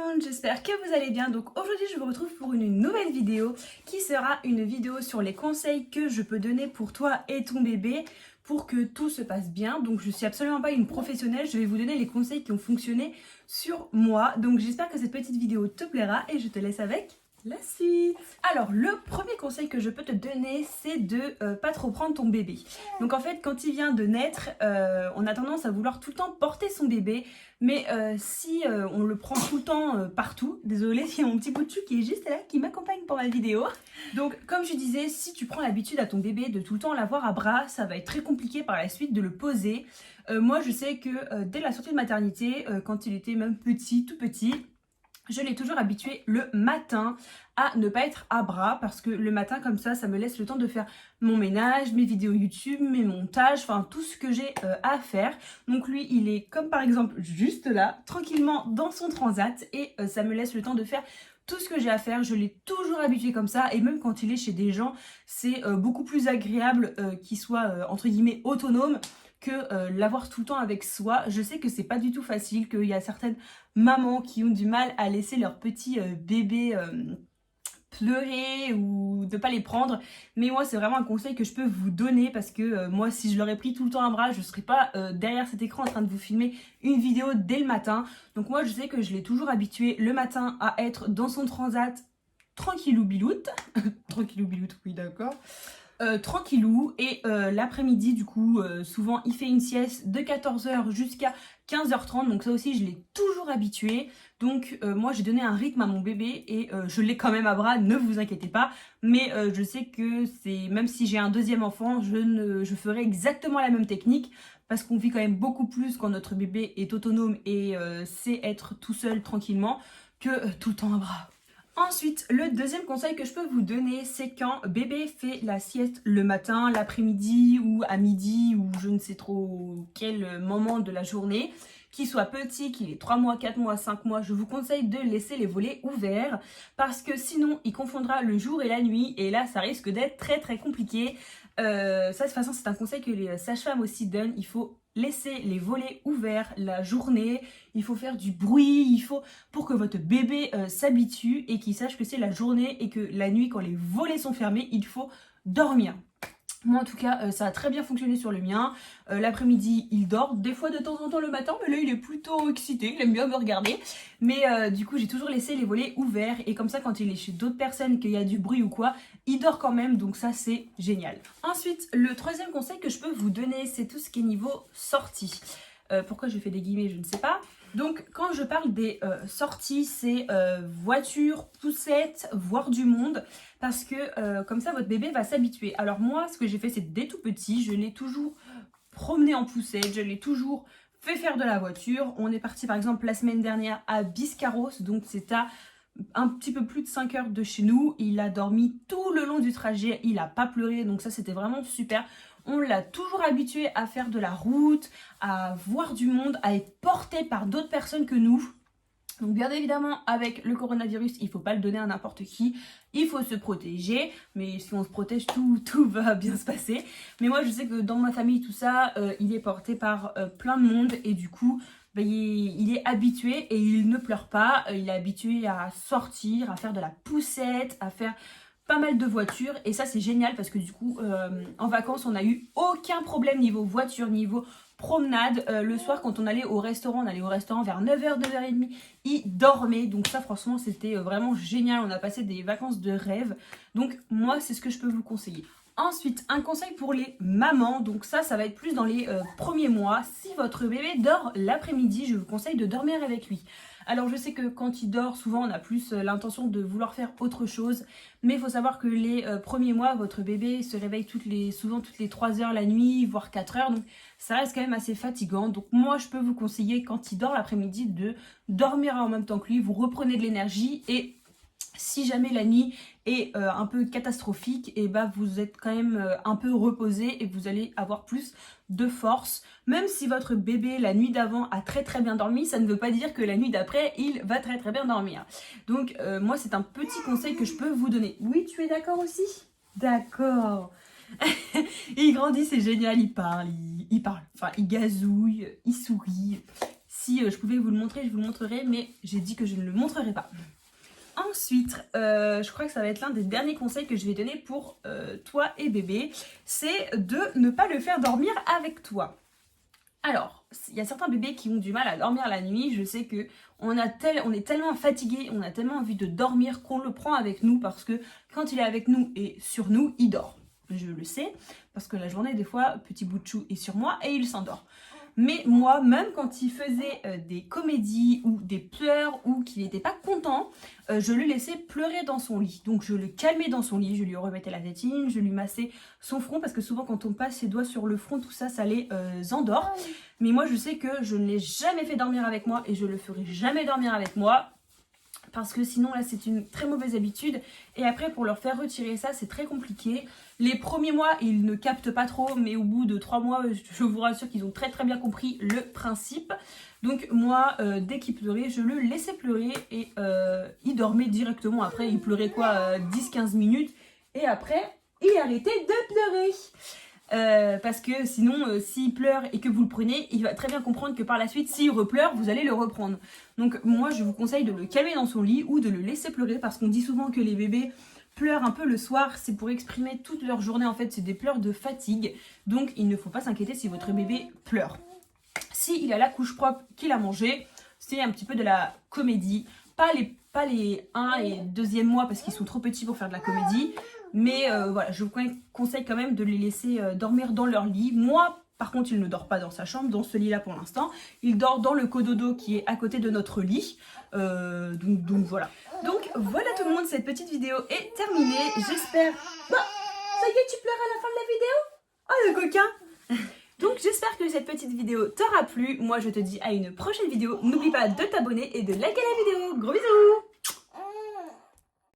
monde, j'espère que vous allez bien. Donc aujourd'hui je vous retrouve pour une nouvelle vidéo qui sera une vidéo sur les conseils que je peux donner pour toi et ton bébé pour que tout se passe bien. Donc je suis absolument pas une professionnelle, je vais vous donner les conseils qui ont fonctionné sur moi. Donc j'espère que cette petite vidéo te plaira et je te laisse avec la suite. Alors le premier conseil que je peux te donner, c'est de pas trop prendre ton bébé. Donc en fait quand il vient de naître, on a tendance à vouloir tout le temps porter son bébé, mais si on le prend tout le temps partout, désolée, il y a mon petit bout de chou qui est juste là, qui m'accompagne pour la vidéo. Donc comme je disais, si tu prends l'habitude à ton bébé de tout le temps l'avoir à bras, ça va être très compliqué par la suite de le poser. Moi je sais que dès la sortie de maternité, quand il était même petit, tout petit, je l'ai toujours habitué le matin à ne pas être à bras parce que le matin comme ça me laisse le temps de faire mon ménage, mes vidéos YouTube, mes montages, enfin tout ce que j'ai à faire. Donc lui il est comme par exemple juste là, tranquillement dans son transat et ça me laisse le temps de faire tout ce que j'ai à faire. Je l'ai toujours habitué comme ça et même quand il est chez des gens, c'est beaucoup plus agréable qu'il soit entre guillemets autonome que l'avoir tout le temps avec soi. Je sais que c'est pas du tout facile, qu'il y a certaines mamans qui ont du mal à laisser leur petit bébé pleurer ou de pas les prendre, mais moi c'est vraiment un conseil que je peux vous donner parce que moi si je l'aurais pris tout le temps à bras, je serais pas derrière cet écran en train de vous filmer une vidéo dès le matin. Donc moi je sais que je l'ai toujours habitué le matin à être dans son transat tranquillou biloute tranquillou biloute, oui d'accord. Tranquillou et l'après-midi du coup souvent il fait une sieste de 14h jusqu'à 15h30, donc ça aussi je l'ai toujours habitué. Donc moi j'ai donné un rythme à mon bébé et je l'ai quand même à bras, ne vous inquiétez pas, mais je sais que c'est, même si j'ai un deuxième enfant, je ferai exactement la même technique parce qu'on vit quand même beaucoup plus quand notre bébé est autonome et sait être tout seul tranquillement que tout le temps à bras. Ensuite, le deuxième conseil que je peux vous donner, c'est quand bébé fait la sieste le matin, l'après-midi ou à midi ou je ne sais trop quel moment de la journée, qu'il soit petit, qu'il ait 3 mois, 4 mois, 5 mois, je vous conseille de laisser les volets ouverts parce que sinon il confondra le jour et la nuit et là ça risque d'être très compliqué. Ça de toute façon c'est un conseil que les sages-femmes aussi donnent, il faut laisser les volets ouverts la journée, il faut faire du bruit, il faut pour que votre bébé s'habitue et qu'il sache que c'est la journée et que la nuit quand les volets sont fermés, il faut dormir. Moi en tout cas ça a très bien fonctionné sur le mien. L'après-midi il dort, des fois de temps en temps le matin, mais là il est plutôt excité, il aime bien me regarder. Mais du coup j'ai toujours laissé les volets ouverts et comme ça quand il est chez d'autres personnes, qu'il y a du bruit ou quoi, il dort quand même, donc ça c'est génial. Ensuite le troisième conseil que je peux vous donner, c'est tout ce qui est niveau sortie. Pourquoi je fais des guillemets je ne sais pas. Donc quand je parle des sorties, c'est voiture, poussette, voir du monde, parce que comme ça votre bébé va s'habituer. Alors moi ce que j'ai fait c'est dès tout petit, je l'ai toujours promené en poussette, je l'ai toujours fait faire de la voiture. On est parti par exemple la semaine dernière à Biscarros, donc c'est à un petit peu plus de 5 heures de chez nous. Il a dormi tout le long du trajet, il n'a pas pleuré, donc ça c'était vraiment super. On l'a toujours habitué à faire de la route, à voir du monde, à être porté par d'autres personnes que nous. Donc bien évidemment avec le coronavirus il ne faut pas le donner à n'importe qui, il faut se protéger, mais si on se protège tout va bien se passer. Mais moi je sais que dans ma famille tout ça, il est porté par plein de monde et du coup il est habitué et il ne pleure pas, il est habitué à sortir, à faire de la poussette, à faire pas mal de voitures et ça c'est génial parce que du coup en vacances on n'a eu aucun problème niveau voiture, niveau promenade. Le soir quand on allait au restaurant vers 9h, 9h30, il dormait, donc ça franchement c'était vraiment génial, on a passé des vacances de rêve, donc moi c'est ce que je peux vous conseiller. Ensuite, un conseil pour les mamans, donc ça va être plus dans les premiers mois. Si votre bébé dort l'après-midi, je vous conseille de dormir avec lui. Alors je sais que quand il dort, souvent on a plus l'intention de vouloir faire autre chose, mais il faut savoir que les premiers mois, votre bébé se réveille souvent toutes les 3 heures la nuit, voire 4 heures, donc ça reste quand même assez fatigant. Donc moi je peux vous conseiller quand il dort l'après-midi de dormir en même temps que lui, vous reprenez de l'énergie et si jamais la nuit est un peu catastrophique, et bah vous êtes quand même un peu reposé et vous allez avoir plus de force. Même si votre bébé la nuit d'avant a très bien dormi, ça ne veut pas dire que la nuit d'après il va très bien dormir. Donc moi c'est un petit conseil que je peux vous donner. Oui, tu es d'accord aussi? D'accord. Il grandit, c'est génial, il parle, enfin il gazouille, il sourit. Si je pouvais vous le montrer, je vous le montrerais, mais j'ai dit que je ne le montrerai pas. Ensuite, je crois que ça va être l'un des derniers conseils que je vais donner pour toi et bébé, c'est de ne pas le faire dormir avec toi. Alors, il y a certains bébés qui ont du mal à dormir la nuit. Je sais que on est tellement fatigué, on a tellement envie de dormir qu'on le prend avec nous parce que quand il est avec nous et sur nous, il dort. Je le sais, parce que la journée, des fois, petit bout de chou est sur moi et il s'endort. Mais moi, même quand il faisait des comédies ou des pleurs ou qu'il n'était pas content, je le laissais pleurer dans son lit. Donc je le calmais dans son lit, je lui remettais la tétine, je lui massais son front parce que souvent quand on passe ses doigts sur le front, tout ça, ça les endort. Mais moi je sais que je ne l'ai jamais fait dormir avec moi et je le ferai jamais dormir avec moi. Parce que sinon là c'est une très mauvaise habitude et après pour leur faire retirer ça c'est très compliqué. Les premiers mois ils ne captent pas trop mais au bout de 3 mois je vous rassure qu'ils ont très bien compris le principe. Donc moi dès qu'il pleurait je le laissais pleurer et il dormait directement après. Il pleurait quoi 10-15 minutes et après il arrêtait de pleurer. Parce que sinon s'il pleure et que vous le prenez il va très bien comprendre que par la suite s'il repleure vous allez le reprendre. Donc moi je vous conseille de le calmer dans son lit ou de le laisser pleurer parce qu'on dit souvent que les bébés pleurent un peu le soir, c'est pour exprimer toute leur journée en fait, c'est des pleurs de fatigue, donc il ne faut pas s'inquiéter si votre bébé pleure. S'il a la couche propre qu'il a mangé, c'est un petit peu de la comédie, pas les 1 et 2e mois parce qu'ils sont trop petits pour faire de la comédie. Mais voilà, je vous conseille quand même de les laisser dormir dans leur lit. Moi, par contre, il ne dort pas dans sa chambre, dans ce lit-là pour l'instant. Il dort dans le cododo qui est à côté de notre lit. Donc voilà. Donc voilà tout le monde, cette petite vidéo est terminée. J'espère... Bah, ça y est, tu pleures à la fin de la vidéo? Oh, le coquin. Donc j'espère que cette petite vidéo t'aura plu. Moi, je te dis à une prochaine vidéo. N'oublie pas de t'abonner et de liker la vidéo. Gros bisous.